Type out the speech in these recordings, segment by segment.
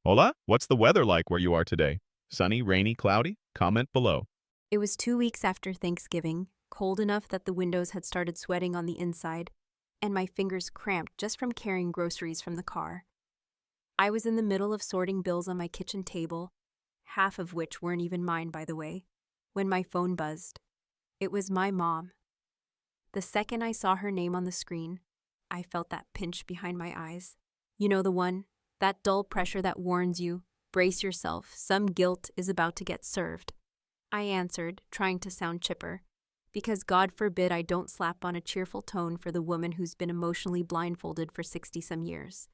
Hola, what's the weather like where you are today? Sunny, rainy, cloudy? Comment below. It was 2 weeks after Thanksgiving, cold enough that the windows had started sweating on the inside, and my fingers cramped just from carrying groceries from the car. I was in the middle of sorting bills on my kitchen table, half of which weren't even mine, by the way, when my phone buzzed. It was my mom. The second I saw her name on the screen, I felt that pinch behind my eyes. You know the one? That dull pressure that warns you, brace yourself, some guilt is about to get served. I answered, trying to sound chipper, because God forbid I don't slap on a cheerful tone for the woman who's been emotionally blindfolded for 60-some years.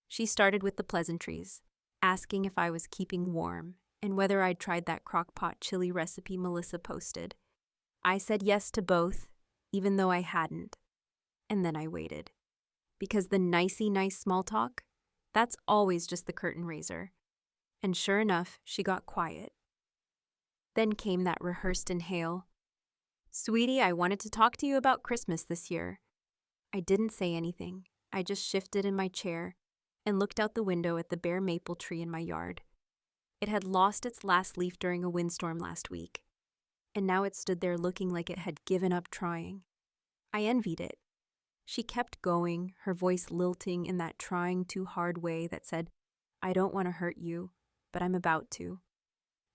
She started with the pleasantries, asking if I was keeping warm and whether I'd tried that crock-pot chili recipe Melissa posted. I said yes to both, even though I hadn't. And then I waited. Because the nicey nice small talk, that's always just the curtain raiser. And sure enough, she got quiet. Then came that rehearsed inhale. Sweetie, I wanted to talk to you about Christmas this year. I didn't say anything. I just shifted in my chair and looked out the window at the bare maple tree in my yard. It had lost its last leaf during a windstorm last week, and now it stood there looking like it had given up trying. I envied it. She kept going, her voice lilting in that trying too hard way that said, I don't want to hurt you, but I'm about to.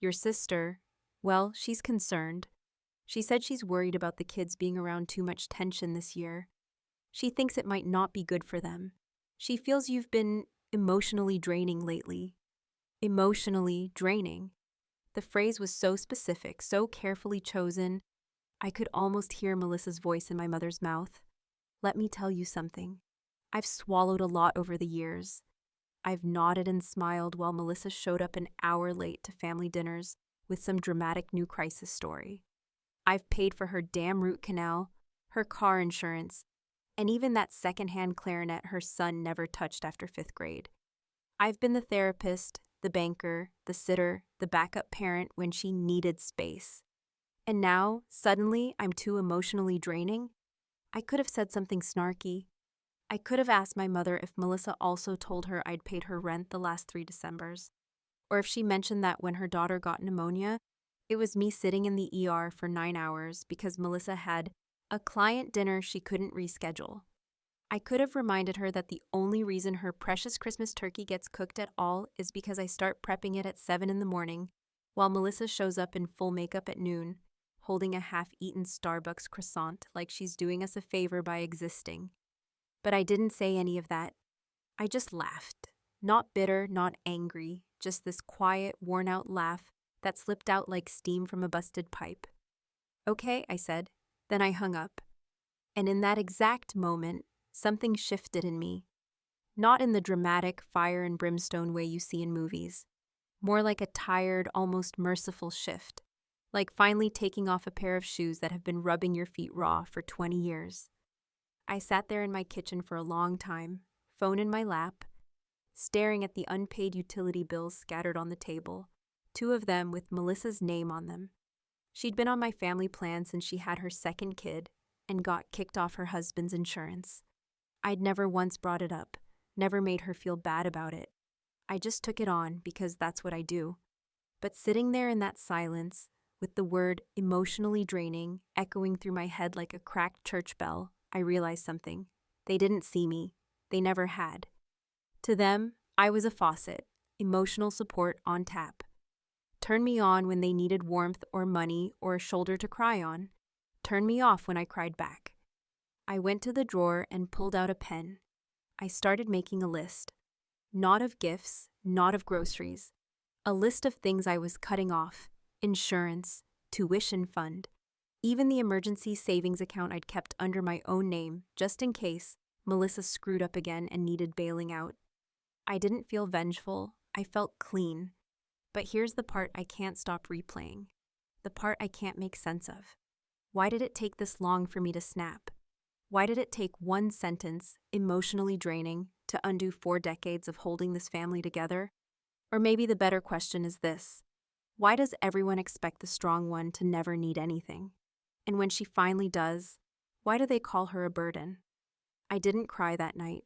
Your sister, well, she's concerned. She said she's worried about the kids being around too much tension this year. She thinks it might not be good for them. She feels you've been emotionally draining lately. Emotionally draining. The phrase was so specific, so carefully chosen, I could almost hear Melissa's voice in my mother's mouth. Let me tell you something. I've swallowed a lot over the years. I've nodded and smiled while Melissa showed up an hour late to family dinners with some dramatic new crisis story. I've paid for her damn root canal, her car insurance, and even that secondhand clarinet her son never touched after 5th grade. I've been the therapist, the banker, the sitter, the backup parent when she needed space. And now, suddenly, I'm too emotionally draining? I could have said something snarky. I could have asked my mother if Melissa also told her I'd paid her rent the last 3 Decembers. Or if she mentioned that when her daughter got pneumonia, it was me sitting in the ER for 9 hours because Melissa had a client dinner she couldn't reschedule. I could have reminded her that the only reason her precious Christmas turkey gets cooked at all is because I start prepping it at 7 in the morning, while Melissa shows up in full makeup at noon, holding a half-eaten Starbucks croissant like she's doing us a favor by existing. But I didn't say any of that. I just laughed. Not bitter, not angry, just this quiet, worn-out laugh that slipped out like steam from a busted pipe. Okay, I said. Then I hung up. And in that exact moment, something shifted in me. Not in the dramatic fire and brimstone way you see in movies. More like a tired, almost merciful shift. Like finally taking off a pair of shoes that have been rubbing your feet raw for 20 years. I sat there in my kitchen for a long time, phone in my lap, staring at the unpaid utility bills scattered on the table, 2 of them with Melissa's name on them. She'd been on my family plan since she had her second kid and got kicked off her husband's insurance. I'd never once brought it up, never made her feel bad about it. I just took it on because that's what I do. But sitting there in that silence, with the word emotionally draining echoing through my head like a cracked church bell, I realized something. They didn't see me. They never had. To them, I was a faucet, emotional support on tap. Turn me on when they needed warmth or money or a shoulder to cry on. Turn me off when I cried back. I went to the drawer and pulled out a pen. I started making a list. Not of gifts, not of groceries. A list of things I was cutting off. Insurance, tuition fund, even the emergency savings account I'd kept under my own name, just in case Melissa screwed up again and needed bailing out. I didn't feel vengeful, I felt clean. But here's the part I can't stop replaying. The part I can't make sense of. Why did it take this long for me to snap? Why did it take one sentence, emotionally draining, to undo 4 decades of holding this family together? Or maybe the better question is this. Why does everyone expect the strong one to never need anything? And when she finally does, why do they call her a burden? I didn't cry that night.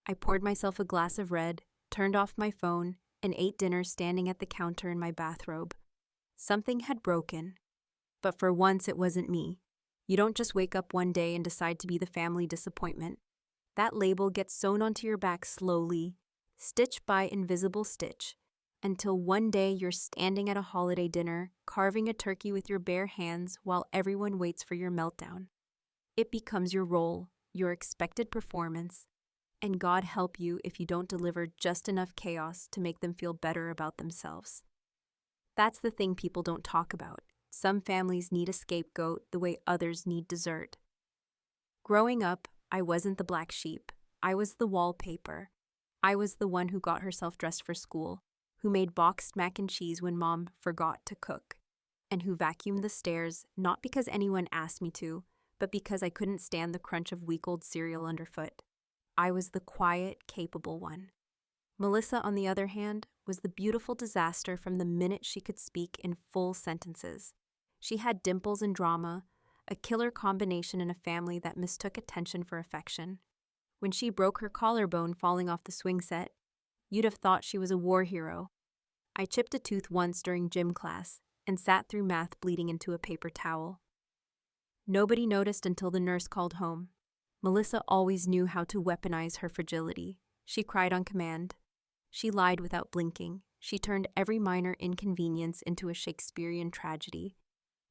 I poured myself a glass of red, turned off my phone, and ate dinner standing at the counter in my bathrobe. Something had broken, but for once it wasn't me. You don't just wake up one day and decide to be the family disappointment. That label gets sewn onto your back slowly, stitch by invisible stitch, until one day you're standing at a holiday dinner, carving a turkey with your bare hands while everyone waits for your meltdown. It becomes your role, your expected performance, and God help you if you don't deliver just enough chaos to make them feel better about themselves. That's the thing people don't talk about. Some families need a scapegoat the way others need dessert. Growing up, I wasn't the black sheep. I was the wallpaper. I was the one who got herself dressed for school, who made boxed mac and cheese when mom forgot to cook, and who vacuumed the stairs not because anyone asked me to, but because I couldn't stand the crunch of week-old cereal underfoot. I was the quiet, capable one. Melissa, on the other hand, was the beautiful disaster from the minute she could speak in full sentences. She had dimples and drama, a killer combination in a family that mistook attention for affection. When she broke her collarbone falling off the swing set, you'd have thought she was a war hero. I chipped a tooth once during gym class and sat through math bleeding into a paper towel. Nobody noticed until the nurse called home. Melissa always knew how to weaponize her fragility. She cried on command. She lied without blinking. She turned every minor inconvenience into a Shakespearean tragedy.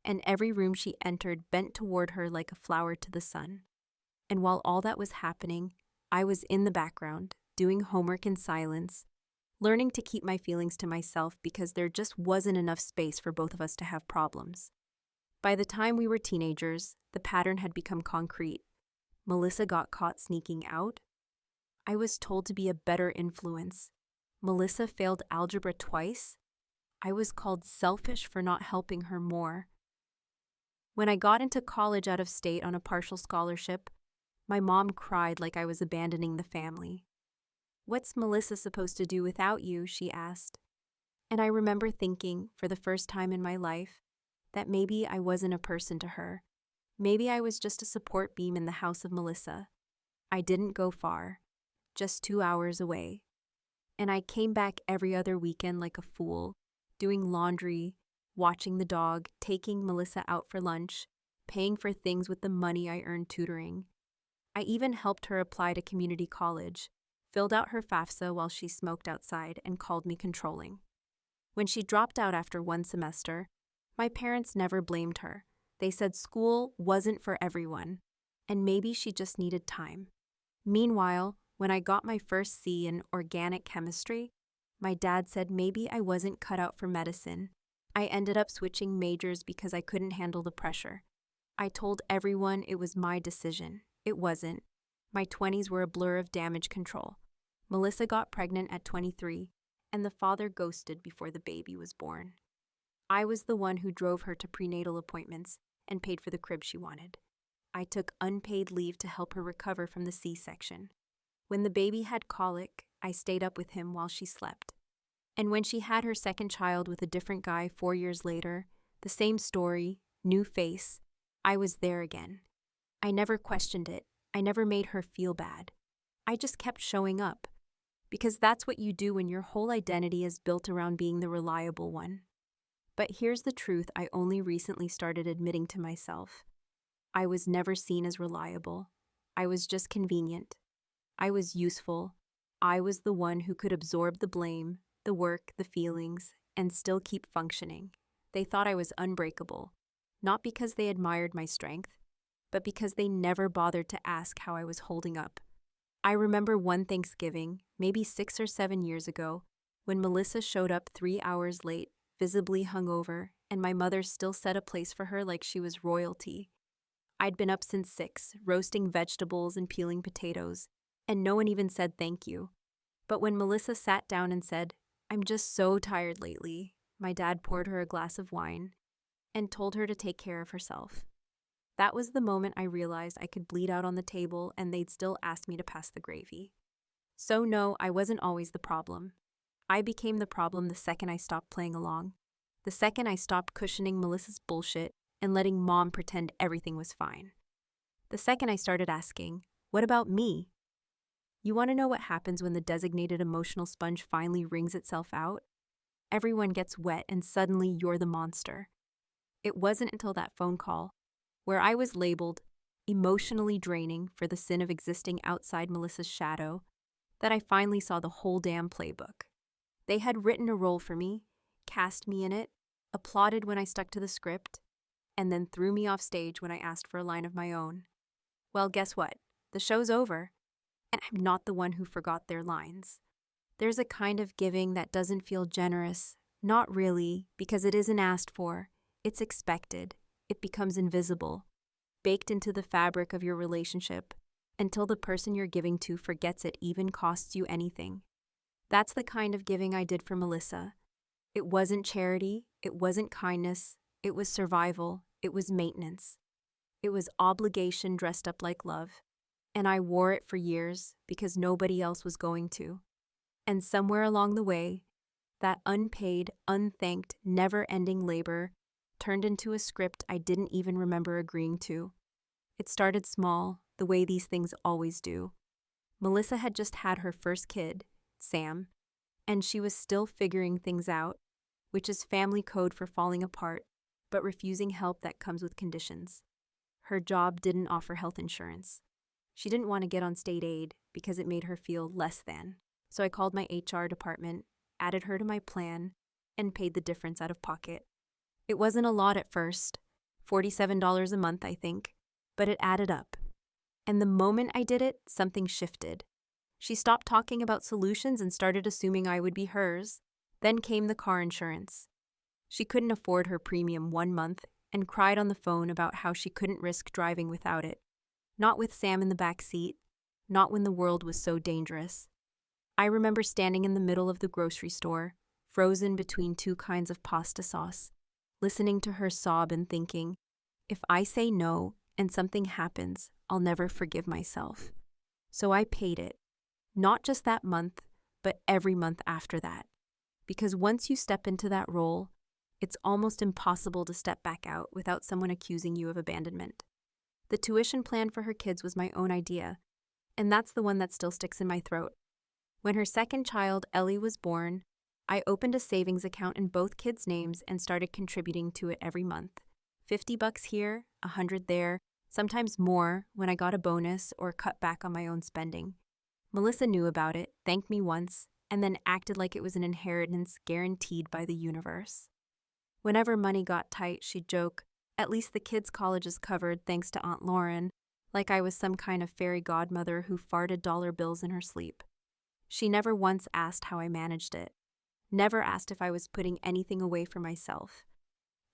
And every room she entered bent toward her like a flower to the sun. And while all that was happening, I was in the background, doing homework in silence, learning to keep my feelings to myself because there just wasn't enough space for both of us to have problems. By the time we were teenagers, the pattern had become concrete. Melissa got caught sneaking out. I was told to be a better influence. Melissa failed algebra twice. I was called selfish for not helping her more. When I got into college out of state on a partial scholarship, my mom cried like I was abandoning the family. "What's Melissa supposed to do without you?" she asked. And I remember thinking, for the first time in my life, that maybe I wasn't a person to her. Maybe I was just a support beam in the house of Melissa. I didn't go far, just 2 hours away. And I came back every other weekend like a fool, doing laundry, watching the dog, taking Melissa out for lunch, paying for things with the money I earned tutoring. I even helped her apply to community college, filled out her FAFSA while she smoked outside, and called me controlling. When she dropped out after one semester, my parents never blamed her. They said school wasn't for everyone, and maybe she just needed time. Meanwhile, when I got my first C in organic chemistry, my dad said maybe I wasn't cut out for medicine. I ended up switching majors because I couldn't handle the pressure. I told everyone it was my decision. It wasn't. My 20s were a blur of damage control. Melissa got pregnant at 23, and the father ghosted before the baby was born. I was the one who drove her to prenatal appointments and paid for the crib she wanted. I took unpaid leave to help her recover from the C-section. When the baby had colic, I stayed up with him while she slept. And when she had her second child with a different guy 4 years later, the same story, new face, I was there again. I never questioned it. I never made her feel bad. I just kept showing up. Because that's what you do when your whole identity is built around being the reliable one. But here's the truth I only recently started admitting to myself. I was never seen as reliable. I was just convenient. I was useful. I was the one who could absorb the blame, the work, the feelings, and still keep functioning. They thought I was unbreakable, not because they admired my strength, but because they never bothered to ask how I was holding up. I remember one Thanksgiving, maybe 6 or 7 years ago, when Melissa showed up 3 hours late, visibly hungover, and my mother still set a place for her like she was royalty. I'd been up since 6, roasting vegetables and peeling potatoes, and no one even said thank you. But when Melissa sat down and said, "I'm just so tired lately," my dad poured her a glass of wine and told her to take care of herself. That was the moment I realized I could bleed out on the table and they'd still ask me to pass the gravy. So no, I wasn't always the problem. I became the problem the second I stopped playing along. The second I stopped cushioning Melissa's bullshit and letting mom pretend everything was fine. The second I started asking, what about me? You want to know what happens when the designated emotional sponge finally wrings itself out? Everyone gets wet and suddenly you're the monster. It wasn't until that phone call, where I was labeled emotionally draining for the sin of existing outside Melissa's shadow, that I finally saw the whole damn playbook. They had written a role for me, cast me in it, applauded when I stuck to the script, and then threw me off stage when I asked for a line of my own. Well, guess what? The show's over, and I'm not the one who forgot their lines. There's a kind of giving that doesn't feel generous, not really, because it isn't asked for. It's expected. It becomes invisible, baked into the fabric of your relationship, until the person you're giving to forgets it even costs you anything. That's the kind of giving I did for Melissa. It wasn't charity, it wasn't kindness, it was survival, it was maintenance. It was obligation dressed up like love. And I wore it for years because nobody else was going to. And somewhere along the way, that unpaid, unthanked, never-ending labor turned into a script I didn't even remember agreeing to. It started small, the way these things always do. Melissa had just had her first kid, Sam, and she was still figuring things out, which is family code for falling apart, but refusing help that comes with conditions. Her job didn't offer health insurance. She didn't want to get on state aid because it made her feel less than. So I called my HR department, added her to my plan, and paid the difference out of pocket. It wasn't a lot at first, $47 a month, I think, but it added up. And the moment I did it, something shifted. She stopped talking about solutions and started assuming I would be hers. Then came the car insurance. She couldn't afford her premium 1 month and cried on the phone about how she couldn't risk driving without it. Not with Sam in the back seat, not when the world was so dangerous. I remember standing in the middle of the grocery store, frozen between 2 kinds of pasta sauce, listening to her sob and thinking, if I say no and something happens, I'll never forgive myself. So I paid it, not just that month, but every month after that. Because once you step into that role, it's almost impossible to step back out without someone accusing you of abandonment. The tuition plan for her kids was my own idea, and that's the one that still sticks in my throat. When her second child, Ellie, was born, I opened a savings account in both kids' names and started contributing to it every month. $50 here, $100 there, sometimes more when I got a bonus or cut back on my own spending. Melissa knew about it, thanked me once, and then acted like it was an inheritance guaranteed by the universe. Whenever money got tight, she'd joke, at least the kids' college is covered thanks to Aunt Lauren, like I was some kind of fairy godmother who farted dollar bills in her sleep. She never once asked how I managed it, never asked if I was putting anything away for myself.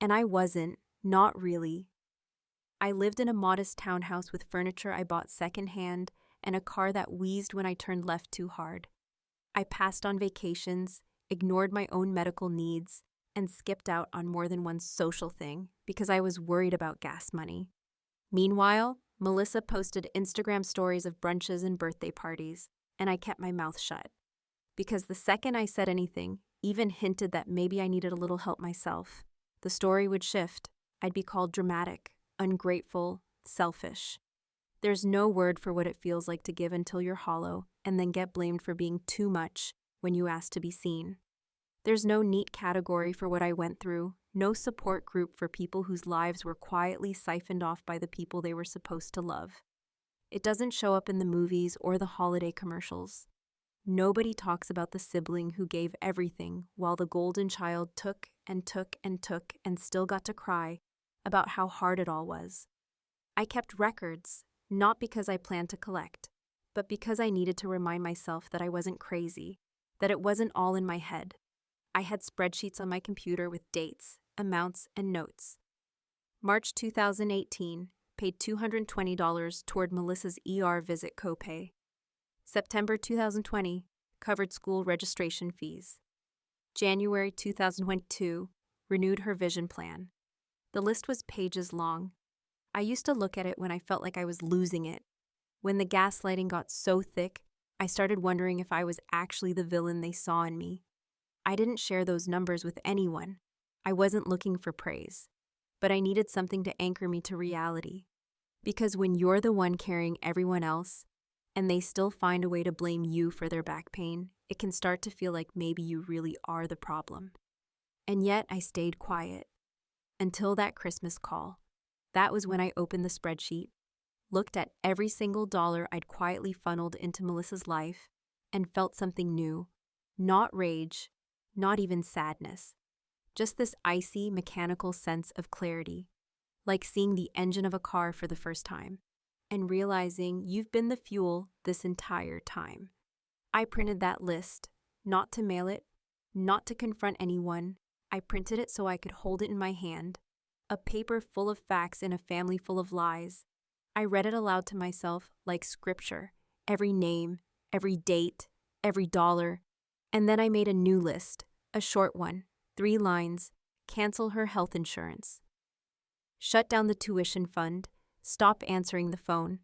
And I wasn't, not really. I lived in a modest townhouse with furniture I bought secondhand and a car that wheezed when I turned left too hard. I passed on vacations, ignored my own medical needs, and skipped out on more than one social thing because I was worried about gas money. Meanwhile, Melissa posted Instagram stories of brunches and birthday parties, and I kept my mouth shut. Because the second I said anything, even hinted that maybe I needed a little help myself, the story would shift. I'd be called dramatic, ungrateful, selfish. There's no word for what it feels like to give until you're hollow and then get blamed for being too much when you ask to be seen. There's no neat category for what I went through, no support group for people whose lives were quietly siphoned off by the people they were supposed to love. It doesn't show up in the movies or the holiday commercials. Nobody talks about the sibling who gave everything while the golden child took and took and took and still got to cry about how hard it all was. I kept records, not because I planned to collect, but because I needed to remind myself that I wasn't crazy, that it wasn't all in my head. I had spreadsheets on my computer with dates, amounts, and notes. March 2018, paid $220 toward Melissa's ER visit copay. September 2020, covered school registration fees. January 2022, renewed her vision plan. The list was pages long. I used to look at it when I felt like I was losing it. When the gaslighting got so thick, I started wondering if I was actually the villain they saw in me. I didn't share those numbers with anyone. I wasn't looking for praise. But I needed something to anchor me to reality. Because when you're the one carrying everyone else, and they still find a way to blame you for their back pain, it can start to feel like maybe you really are the problem. And yet I stayed quiet until that Christmas call. That was when I opened the spreadsheet, looked at every single dollar I'd quietly funneled into Melissa's life, and felt something new. Not rage, not even sadness. Just this icy, mechanical sense of clarity, like seeing the engine of a car for the first time, and realizing you've been the fuel this entire time. I printed that list, not to mail it, not to confront anyone. I printed it so I could hold it in my hand, a paper full of facts in a family full of lies. I read it aloud to myself like scripture, every name, every date, every dollar, and then I made a new list, a short one, 3 lines: cancel her health insurance, shut down the tuition fund, stop answering the phone.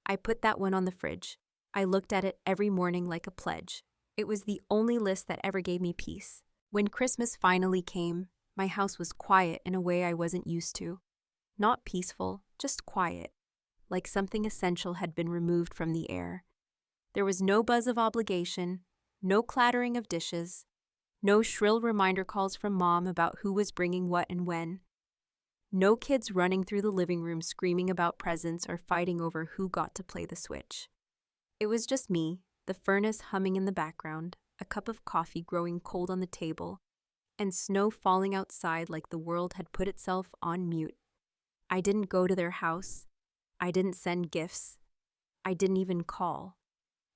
I put that one on the fridge. I looked at it every morning like a pledge. It was the only list that ever gave me peace. When Christmas finally came, my house was quiet in a way I wasn't used to. Not peaceful, just quiet, like something essential had been removed from the air. There was no buzz of obligation, no clattering of dishes, no shrill reminder calls from Mom about who was bringing what and when. No kids running through the living room screaming about presents or fighting over who got to play the Switch. It was just me, the furnace humming in the background, a cup of coffee growing cold on the table, and snow falling outside like the world had put itself on mute. I didn't go to their house. I didn't send gifts. I didn't even call.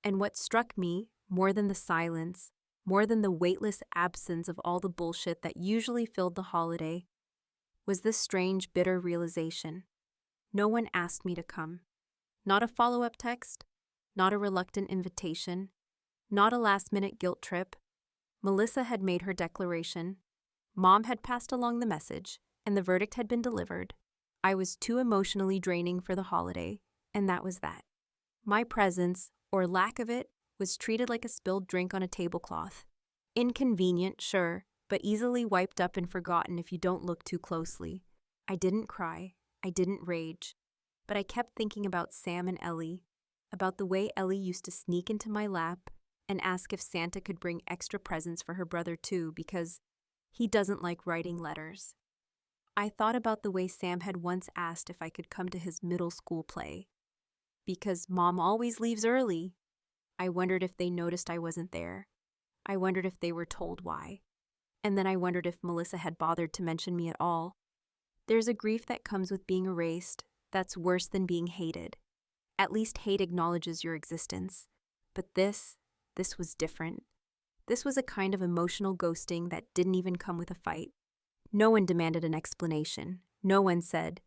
And what struck me, more than the silence, more than the weightless absence of all the bullshit that usually filled the holiday, was this strange, bitter realization. No one asked me to come. Not a follow-up text, not a reluctant invitation, not a last-minute guilt trip. Melissa had made her declaration. Mom had passed along the message, and the verdict had been delivered. I was too emotionally draining for the holiday, and that was that. My presence, or lack of it, was treated like a spilled drink on a tablecloth. Inconvenient, sure, but easily wiped up and forgotten if you don't look too closely. I didn't cry. I didn't rage. But I kept thinking about Sam and Ellie, about the way Ellie used to sneak into my lap and ask if Santa could bring extra presents for her brother too, because he doesn't like writing letters. I thought about the way Sam had once asked if I could come to his middle school play. Because Mom always leaves early. I wondered if they noticed I wasn't there. I wondered if they were told why. And then I wondered if Melissa had bothered to mention me at all. There's a grief that comes with being erased that's worse than being hated. At least hate acknowledges your existence. But this was different. This was a kind of emotional ghosting that didn't even come with a fight. No one demanded an explanation. No one said,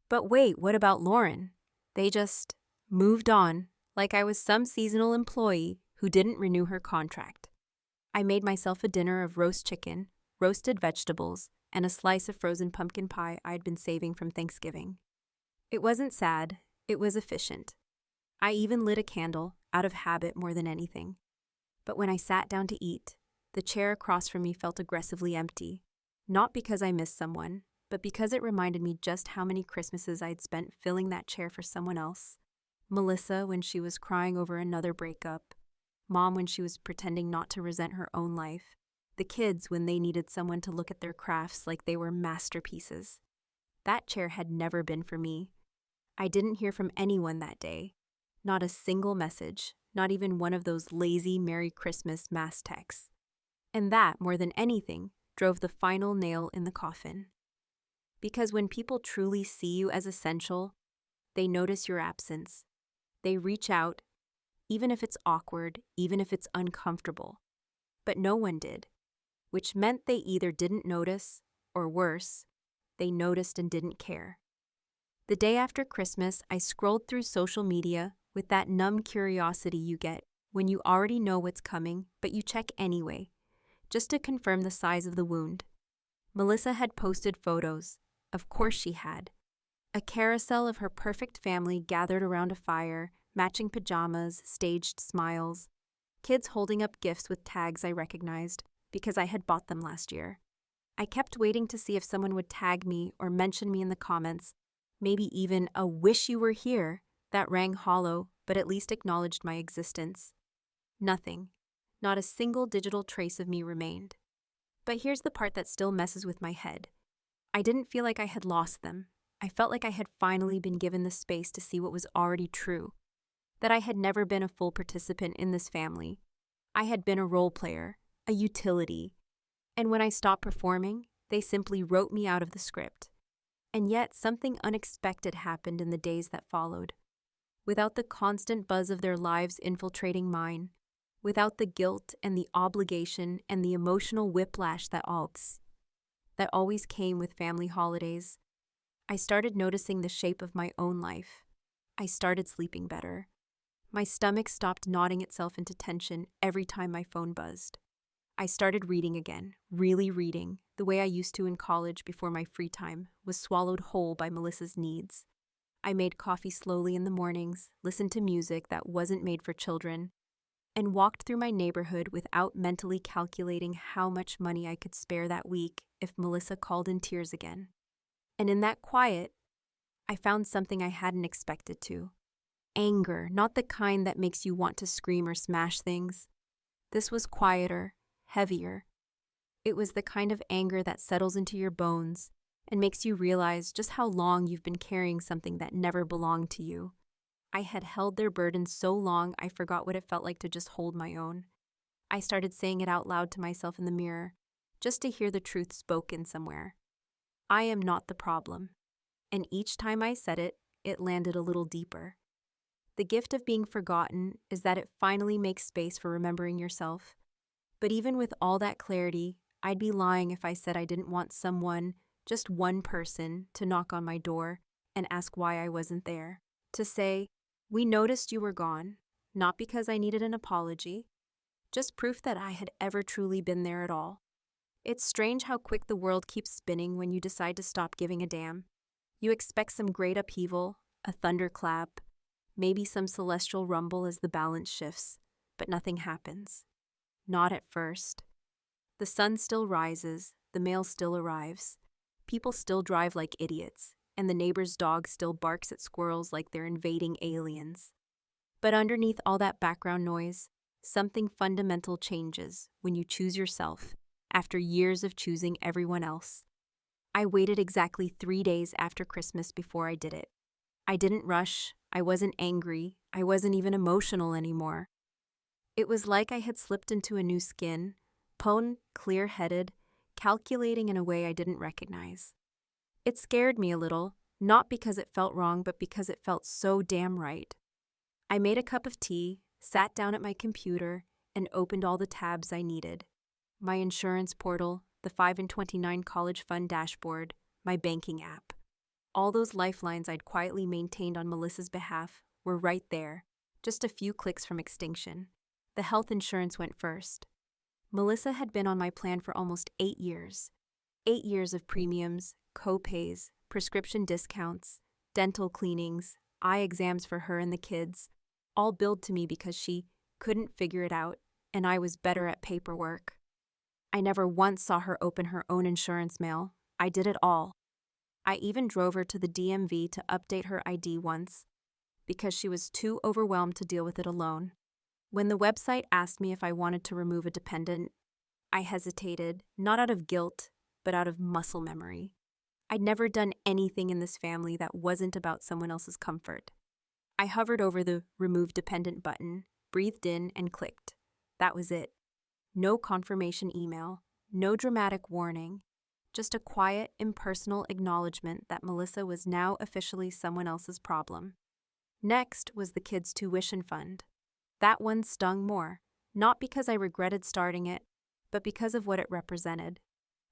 "But wait, what about Lauren?" They just moved on, like I was some seasonal employee who didn't renew her contract. I made myself a dinner of roast chicken, roasted vegetables, and a slice of frozen pumpkin pie I'd been saving from Thanksgiving. It wasn't sad, it was efficient. I even lit a candle, out of habit more than anything. But when I sat down to eat, the chair across from me felt aggressively empty. Not because I missed someone, but because it reminded me just how many Christmases I'd spent filling that chair for someone else. Melissa when she was crying over another breakup, Mom when she was pretending not to resent her own life, the kids when they needed someone to look at their crafts like they were masterpieces. That chair had never been for me. I didn't hear from anyone that day. Not a single message, not even one of those lazy Merry Christmas mass texts. And that, more than anything, drove the final nail in the coffin. Because when people truly see you as essential, they notice your absence. They reach out, even if it's awkward, even if it's uncomfortable. But no one did, which meant they either didn't notice, or worse, they noticed and didn't care. The day after Christmas, I scrolled through social media with that numb curiosity you get when you already know what's coming, but you check anyway, just to confirm the size of the wound. Melissa had posted photos. Of course she had. A carousel of her perfect family gathered around a fire, matching pajamas, staged smiles, kids holding up gifts with tags I recognized because I had bought them last year. I kept waiting to see if someone would tag me or mention me in the comments, maybe even a "wish you were here," That rang hollow, but at least acknowledged my existence. Nothing. Not a single digital trace of me remained. But here's the part that still messes with my head. I didn't feel like I had lost them. I felt like I had finally been given the space to see what was already true. That I had never been a full participant in this family. I had been a role player, a utility. And when I stopped performing, they simply wrote me out of the script. And yet, something unexpected happened in the days that followed. Without the constant buzz of their lives infiltrating mine, without the guilt and the obligation and the emotional whiplash that always came with family holidays, I started noticing the shape of my own life. I started sleeping better. My stomach stopped knotting itself into tension every time my phone buzzed. I started reading again, really reading, the way I used to in college before my free time was swallowed whole by Melissa's needs. I made coffee slowly in the mornings, listened to music that wasn't made for children, and walked through my neighborhood without mentally calculating how much money I could spare that week if Melissa called in tears again. And in that quiet, I found something I hadn't expected to. Anger, not the kind that makes you want to scream or smash things. This was quieter, heavier. It was the kind of anger that settles into your bones and makes you realize just how long you've been carrying something that never belonged to you. I had held their burden so long I forgot what it felt like to just hold my own. I started saying it out loud to myself in the mirror, just to hear the truth spoken somewhere. I am not the problem. And each time I said it, it landed a little deeper. The gift of being forgotten is that it finally makes space for remembering yourself. But even with all that clarity, I'd be lying if I said I didn't want someone, just one person, to knock on my door and ask why I wasn't there. To say, "We noticed you were gone," not because I needed an apology, just proof that I had ever truly been there at all. It's strange how quick the world keeps spinning when you decide to stop giving a damn. You expect some great upheaval, a thunderclap, maybe some celestial rumble as the balance shifts, but nothing happens. Not at first. The sun still rises, the mail still arrives, people still drive like idiots, and the neighbor's dog still barks at squirrels like they're invading aliens. But underneath all that background noise, something fundamental changes when you choose yourself after years of choosing everyone else. I waited exactly 3 days after Christmas before I did it. I didn't rush, I wasn't angry, I wasn't even emotional anymore. It was like I had slipped into a new skin, clear-headed, calculating in a way I didn't recognize. It scared me a little, not because it felt wrong, but because it felt so damn right. I made a cup of tea, sat down at my computer, and opened all the tabs I needed. My insurance portal, the 5 and 29 college fund dashboard, my banking app. All those lifelines I'd quietly maintained on Melissa's behalf were right there, just a few clicks from extinction. The health insurance went first. Melissa had been on my plan for almost 8 years. 8 years of premiums, co-pays, prescription discounts, dental cleanings, eye exams for her and the kids, all billed to me because she couldn't figure it out, and I was better at paperwork. I never once saw her open her own insurance mail. I did it all. I even drove her to the DMV to update her ID once, because she was too overwhelmed to deal with it alone. When the website asked me if I wanted to remove a dependent, I hesitated, not out of guilt, but out of muscle memory. I'd never done anything in this family that wasn't about someone else's comfort. I hovered over the Remove Dependent button, breathed in, and clicked. That was it. No confirmation email, no dramatic warning, just a quiet, impersonal acknowledgement that Melissa was now officially someone else's problem. Next was the kids' tuition fund. That one stung more, not because I regretted starting it, but because of what it represented.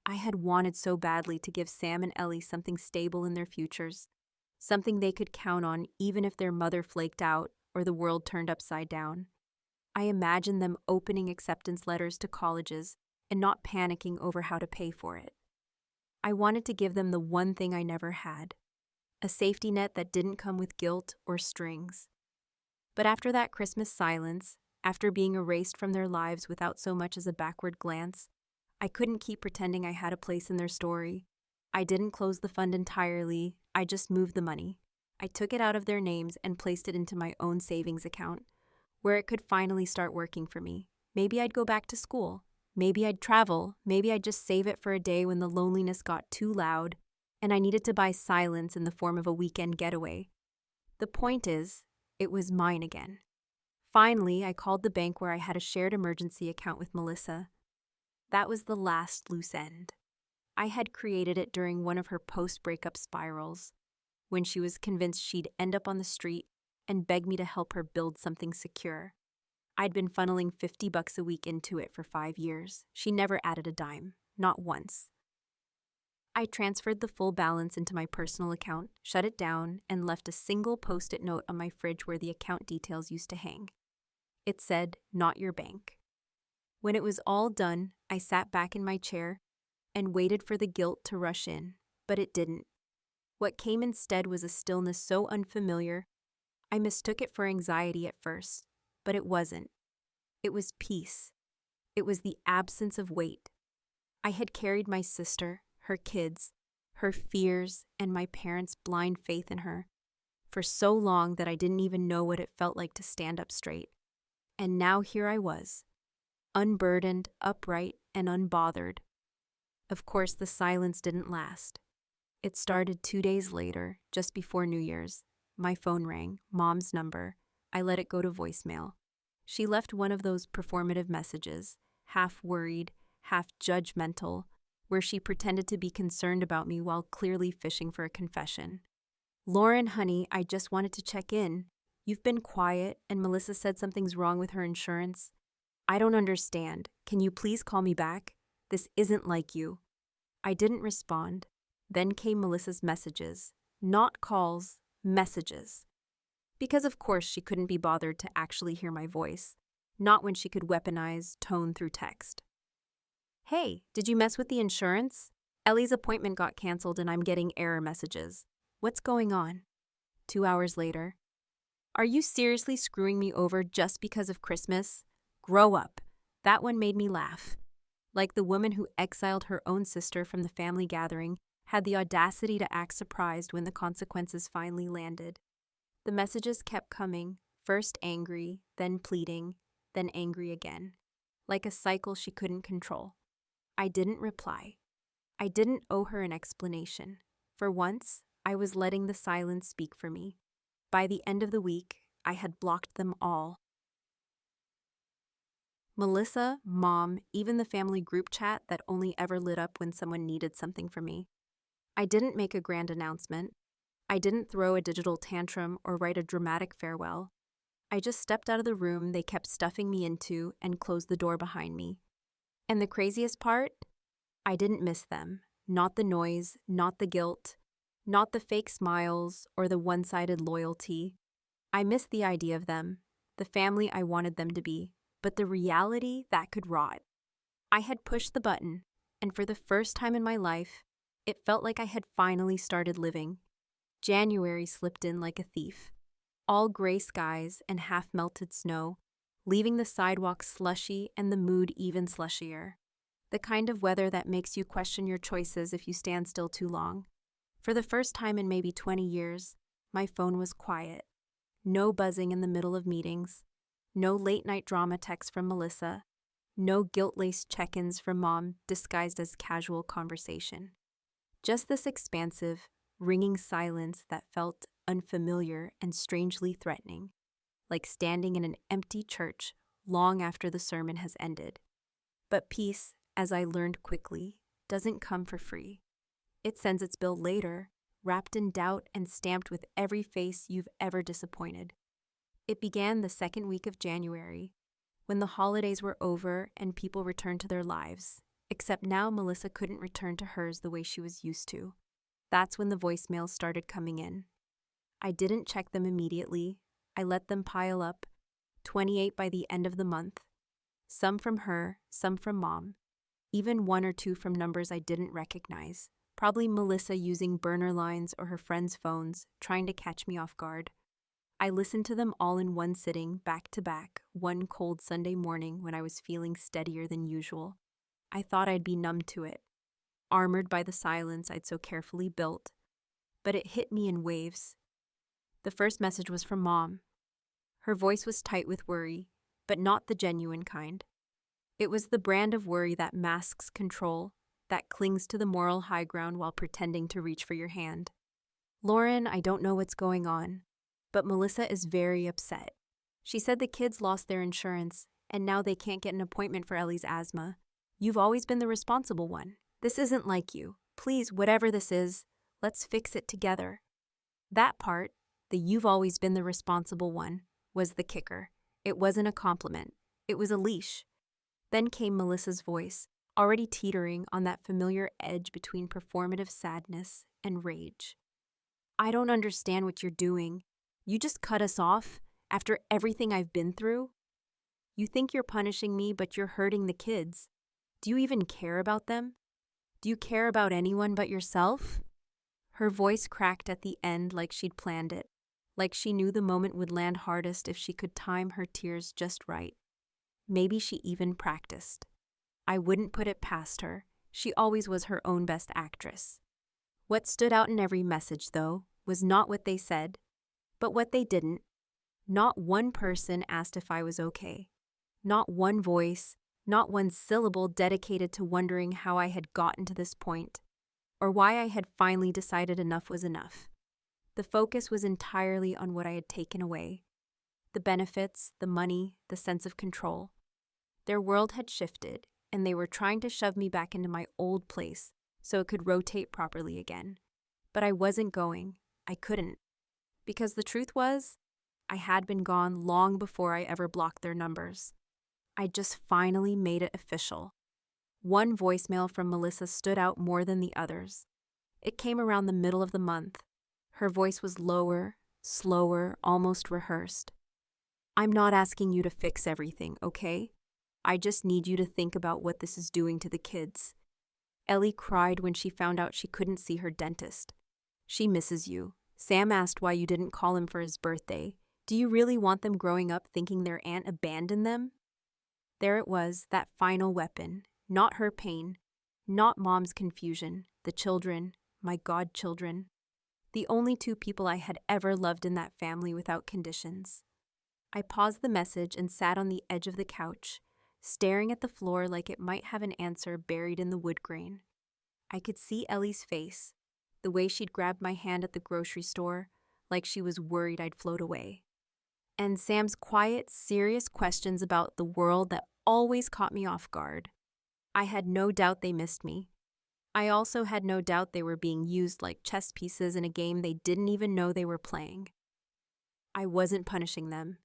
I had wanted so badly to give Sam and Ellie something stable in their futures, something they could count on even if their mother flaked out or the world turned upside down. I imagined them opening acceptance letters to colleges and not panicking over how to pay for it. I wanted to give them the one thing I never had, a safety net that didn't come with guilt or strings. But after that Christmas silence, after being erased from their lives without so much as a backward glance, I couldn't keep pretending I had a place in their story. I didn't close the fund entirely, I just moved the money. I took it out of their names and placed it into my own savings account, where it could finally start working for me. Maybe I'd go back to school. Maybe I'd travel. Maybe I'd just save it for a day when the loneliness got too loud and I needed to buy silence in the form of a weekend getaway. The point is, it was mine again. Finally, I called the bank where I had a shared emergency account with Melissa. That was the last loose end. I had created it during one of her post-breakup spirals, when she was convinced she'd end up on the street and beg me to help her build something secure. I'd been funneling $50 a week into it for 5 years. She never added a dime, not once. I transferred the full balance into my personal account, shut it down, and left a single post-it note on my fridge where the account details used to hang. It said, "Not your bank." When it was all done, I sat back in my chair and waited for the guilt to rush in, but it didn't. What came instead was a stillness so unfamiliar, I mistook it for anxiety at first, but it wasn't. It was peace. It was the absence of weight. I had carried my sister, her kids, her fears, and my parents' blind faith in her for so long that I didn't even know what it felt like to stand up straight. And now here I was, unburdened, upright, and unbothered. Of course, the silence didn't last. It started 2 days later, just before New Year's. My phone rang, Mom's number. I let it go to voicemail. She left one of those performative messages, half worried, half judgmental, where she pretended to be concerned about me while clearly fishing for a confession. "Lauren, honey, I just wanted to check in. You've been quiet, and Melissa said something's wrong with her insurance. I don't understand. Can you please call me back? This isn't like you." I didn't respond. Then came Melissa's messages. Not calls, messages. Because of course she couldn't be bothered to actually hear my voice. Not when she could weaponize tone through text. "Hey, did you mess with the insurance? Ellie's appointment got canceled and I'm getting error messages. What's going on?" 2 hours later. "Are you seriously screwing me over just because of Christmas? Grow up." That one made me laugh. Like the woman who exiled her own sister from the family gathering, had the audacity to act surprised when the consequences finally landed. The messages kept coming, first angry, then pleading, then angry again, like a cycle she couldn't control. I didn't reply. I didn't owe her an explanation. For once, I was letting the silence speak for me. By the end of the week, I had blocked them all. Melissa, Mom, even the family group chat that only ever lit up when someone needed something from me. I didn't make a grand announcement. I didn't throw a digital tantrum or write a dramatic farewell. I just stepped out of the room they kept stuffing me into and closed the door behind me. And the craziest part? I didn't miss them. Not the noise, not the guilt, not the fake smiles or the one-sided loyalty. I missed the idea of them, the family I wanted them to be, but the reality that could rot. I had pushed the button, and for the first time in my life, it felt like I had finally started living. January slipped in like a thief. All gray skies and half-melted snow, leaving the sidewalk slushy and the mood even slushier. The kind of weather that makes you question your choices if you stand still too long. For the first time in maybe 20 years, my phone was quiet. No buzzing in the middle of meetings. No late-night drama texts from Melissa. No guilt-laced check-ins from Mom disguised as casual conversation. Just this expansive, ringing silence that felt unfamiliar and strangely threatening, like standing in an empty church long after the sermon has ended. But peace, as I learned quickly, doesn't come for free. It sends its bill later, wrapped in doubt and stamped with every face you've ever disappointed. It began the second week of January, when the holidays were over and people returned to their lives, except now Melissa couldn't return to hers the way she was used to. That's when the voicemails started coming in. I didn't check them immediately. I let them pile up, 28 by the end of the month. Some from her, some from Mom, even 1 or 2 from numbers I didn't recognize. Probably Melissa using burner lines or her friends' phones, trying to catch me off guard. I listened to them all in one sitting, back to back, one cold Sunday morning when I was feeling steadier than usual. I thought I'd be numb to it, armored by the silence I'd so carefully built. But it hit me in waves. The first message was from Mom. Her voice was tight with worry, but not the genuine kind. It was the brand of worry that masks control, that clings to the moral high ground while pretending to reach for your hand. Lauren, I don't know what's going on, but Melissa is very upset. She said the kids lost their insurance, and now they can't get an appointment for Ellie's asthma. You've always been the responsible one. This isn't like you. Please, whatever this is, let's fix it together. That part, the you've always been the responsible one, was the kicker. It wasn't a compliment. It was a leash. Then came Melissa's voice, already teetering on that familiar edge between performative sadness and rage. I don't understand what you're doing. You just cut us off after everything I've been through? You think you're punishing me, but you're hurting the kids. Do you even care about them? Do you care about anyone but yourself? Her voice cracked at the end like she'd planned it, like she knew the moment would land hardest if she could time her tears just right. Maybe she even practiced. I wouldn't put it past her. She always was her own best actress. What stood out in every message, though, was not what they said, but what they didn't. Not one person asked if I was okay. Not one voice, not one syllable dedicated to wondering how I had gotten to this point, or why I had finally decided enough was enough. The focus was entirely on what I had taken away. The benefits, the money, the sense of control. Their world had shifted, and they were trying to shove me back into my old place so it could rotate properly again. But I wasn't going. I couldn't. Because the truth was, I had been gone long before I ever blocked their numbers. I just finally made it official. One voicemail from Melissa stood out more than the others. It came around the middle of the month. Her voice was lower, slower, almost rehearsed. I'm not asking you to fix everything, okay? I just need you to think about what this is doing to the kids. Ellie cried when she found out she couldn't see her dentist. She misses you. Sam asked why you didn't call him for his birthday. Do you really want them growing up thinking their aunt abandoned them? There it was, that final weapon. Not her pain, not Mom's confusion, the children, my godchildren. The only two people I had ever loved in that family without conditions. I paused the message and sat on the edge of the couch, staring at the floor like it might have an answer buried in the wood grain. I could see Ellie's face, the way she'd grabbed my hand at the grocery store, like she was worried I'd float away. And Sam's quiet, serious questions about the world that always caught me off guard. I had no doubt they missed me. I also had no doubt they were being used like chess pieces in a game they didn't even know they were playing. I wasn't punishing them.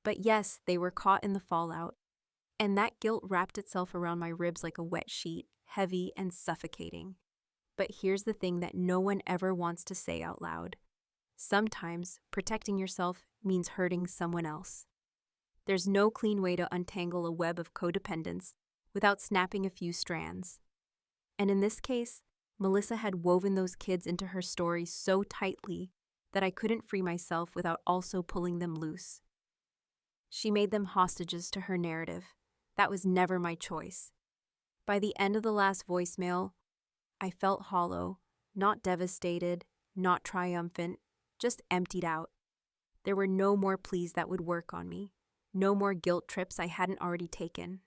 But yes, they were caught in the fallout. And that guilt wrapped itself around my ribs like a wet sheet, heavy and suffocating. But here's the thing that no one ever wants to say out loud. Sometimes protecting yourself means hurting someone else. There's no clean way to untangle a web of codependence without snapping a few strands. And in this case, Melissa had woven those kids into her story so tightly that I couldn't free myself without also pulling them loose. She made them hostages to her narrative. That was never my choice. By the end of the last voicemail, I felt hollow, not devastated, not triumphant, just emptied out. There were no more pleas that would work on me, no more guilt trips I hadn't already taken.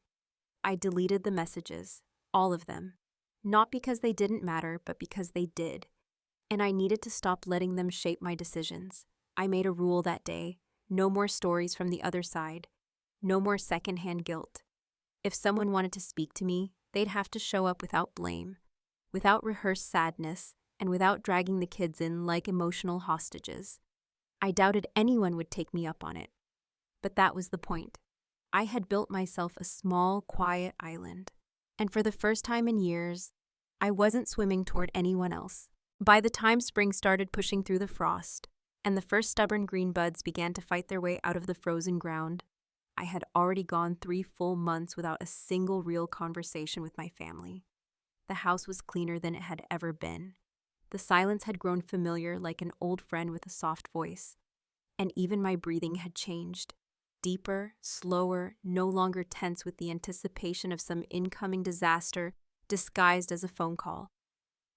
I deleted the messages, all of them, not because they didn't matter, but because they did. And I needed to stop letting them shape my decisions. I made a rule that day, no more stories from the other side, no more secondhand guilt. If someone wanted to speak to me, they'd have to show up without blame, without rehearsed sadness, and without dragging the kids in like emotional hostages. I doubted anyone would take me up on it. But that was the point. I had built myself a small, quiet island. And for the first time in years, I wasn't swimming toward anyone else. By the time spring started pushing through the frost, and the first stubborn green buds began to fight their way out of the frozen ground, I had already gone 3 full months without a single real conversation with my family. The house was cleaner than it had ever been. The silence had grown familiar like an old friend with a soft voice. And even my breathing had changed. Deeper, slower, no longer tense with the anticipation of some incoming disaster disguised as a phone call.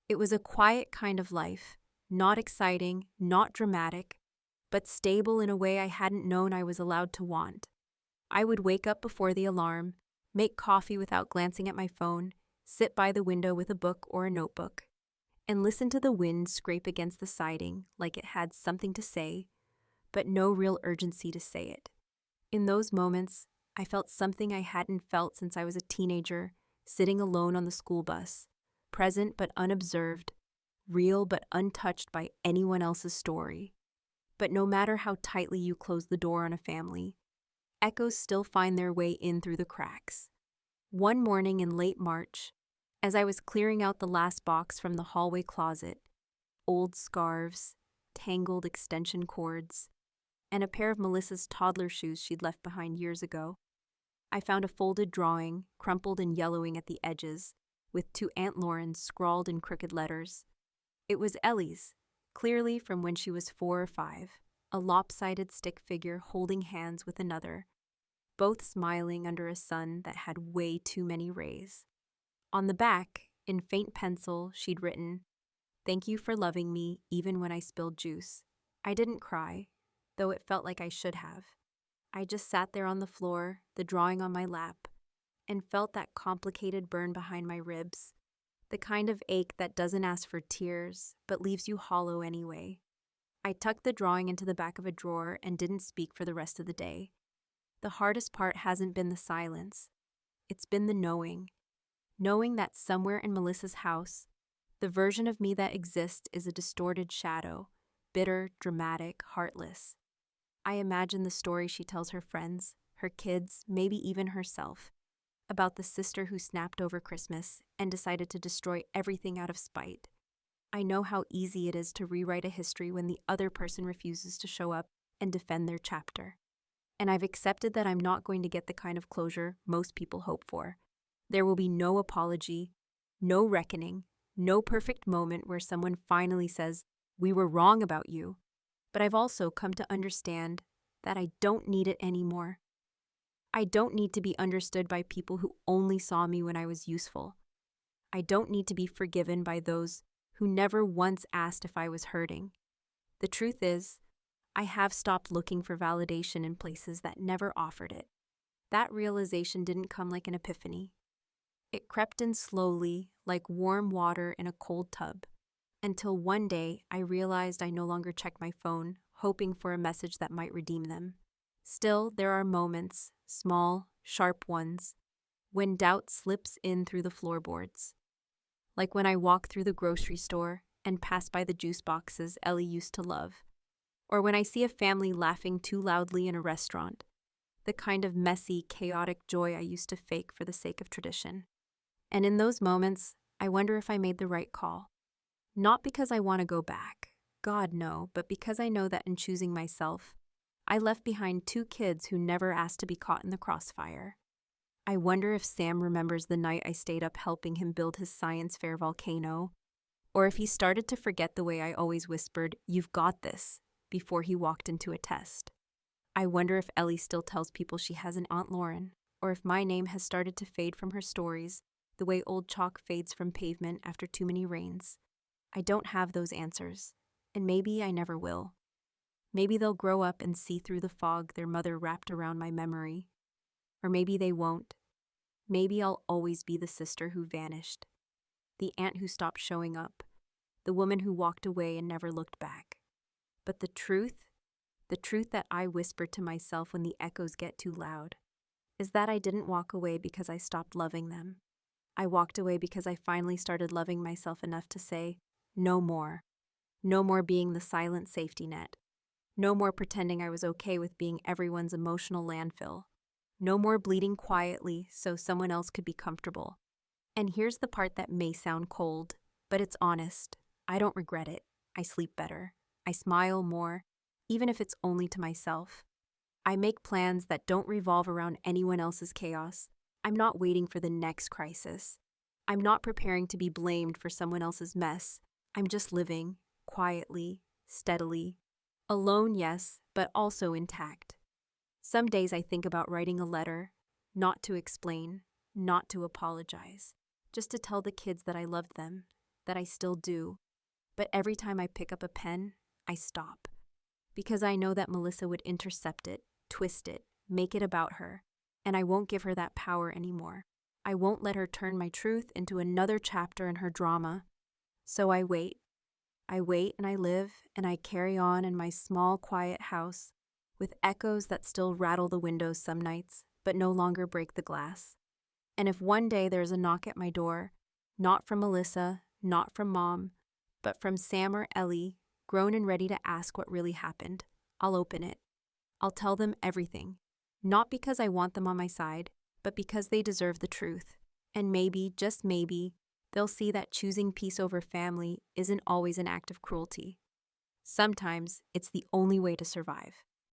It was a quiet kind of life, not exciting, not dramatic, but stable in a way I hadn't known I was allowed to want. I would wake up before the alarm, make coffee without glancing at my phone, sit by the window with a book or a notebook, and listen to the wind scrape against the siding like it had something to say, but no real urgency to say it. In those moments, I felt something I hadn't felt since I was a teenager, sitting alone on the school bus, present but unobserved, real but untouched by anyone else's story. But no matter how tightly you close the door on a family, echoes still find their way in through the cracks. One morning in late March, as I was clearing out the last box from the hallway closet, old scarves, tangled extension cords, and a pair of Melissa's toddler shoes she'd left behind years ago, I found a folded drawing, crumpled and yellowing at the edges, with to Aunt Lauren scrawled in crooked letters. It was Ellie's, clearly from when she was 4 or 5, a lopsided stick figure holding hands with another, both smiling under a sun that had way too many rays. On the back, in faint pencil, she'd written, "Thank you for loving me even when I spilled juice." I didn't cry, though it felt like I should have. I just sat there on the floor, the drawing on my lap, and felt that complicated burn behind my ribs, the kind of ache that doesn't ask for tears, but leaves you hollow anyway. I tucked the drawing into the back of a drawer and didn't speak for the rest of the day. The hardest part hasn't been the silence. It's been the knowing that somewhere in Melissa's house, the version of me that exists is a distorted shadow, bitter, dramatic, heartless. I imagine the story she tells her friends, her kids, maybe even herself, about the sister who snapped over Christmas and decided to destroy everything out of spite. I know how easy it is to rewrite a history when the other person refuses to show up and defend their chapter. And I've accepted that I'm not going to get the kind of closure most people hope for. There will be no apology, no reckoning, no perfect moment where someone finally says, "We were wrong about you." But I've also come to understand that I don't need it anymore. I don't need to be understood by people who only saw me when I was useful. I don't need to be forgiven by those who never once asked if I was hurting. The truth is, I have stopped looking for validation in places that never offered it. That realization didn't come like an epiphany. It crept in slowly, like warm water in a cold tub, until one day I realized I no longer checked my phone, hoping for a message that might redeem them. Still, there are moments, small, sharp ones, when doubt slips in through the floorboards. Like when I walk through the grocery store and pass by the juice boxes Ellie used to love, or when I see a family laughing too loudly in a restaurant, the kind of messy, chaotic joy I used to fake for the sake of tradition. And in those moments, I wonder if I made the right call. Not because I want to go back, God no, but because I know that in choosing myself, I left behind 2 kids who never asked to be caught in the crossfire. I wonder if Sam remembers the night I stayed up helping him build his science fair volcano, or if he started to forget the way I always whispered, "You've got this," before he walked into a test. I wonder if Ellie still tells people she has an Aunt Lauren, or if my name has started to fade from her stories the way old chalk fades from pavement after too many rains. I don't have those answers, and maybe I never will. Maybe they'll grow up and see through the fog their mother wrapped around my memory. Or maybe they won't. Maybe I'll always be the sister who vanished, the aunt who stopped showing up, the woman who walked away and never looked back. But the truth that I whisper to myself when the echoes get too loud, is that I didn't walk away because I stopped loving them. I walked away because I finally started loving myself enough to say, no more. No more being the silent safety net. No more pretending I was okay with being everyone's emotional landfill. No more bleeding quietly so someone else could be comfortable. And here's the part that may sound cold, but it's honest. I don't regret it. I sleep better. I smile more, even if it's only to myself. I make plans that don't revolve around anyone else's chaos. I'm not waiting for the next crisis. I'm not preparing to be blamed for someone else's mess. I'm just living, quietly, steadily. Alone, yes, but also intact. Some days I think about writing a letter, not to explain, not to apologize, just to tell the kids that I loved them, that I still do. But every time I pick up a pen, I stop. Because I know that Melissa would intercept it, twist it, make it about her, and I won't give her that power anymore. I won't let her turn my truth into another chapter in her drama. So I wait. I wait and I live and I carry on in my small, quiet house with echoes that still rattle the windows some nights, but no longer break the glass. And if one day there's a knock at my door, not from Melissa, not from Mom, but from Sam or Ellie, grown and ready to ask what really happened, I'll open it. I'll tell them everything, not because I want them on my side, but because they deserve the truth. And maybe, just maybe, they'll see that choosing peace over family isn't always an act of cruelty. Sometimes it's the only way to survive.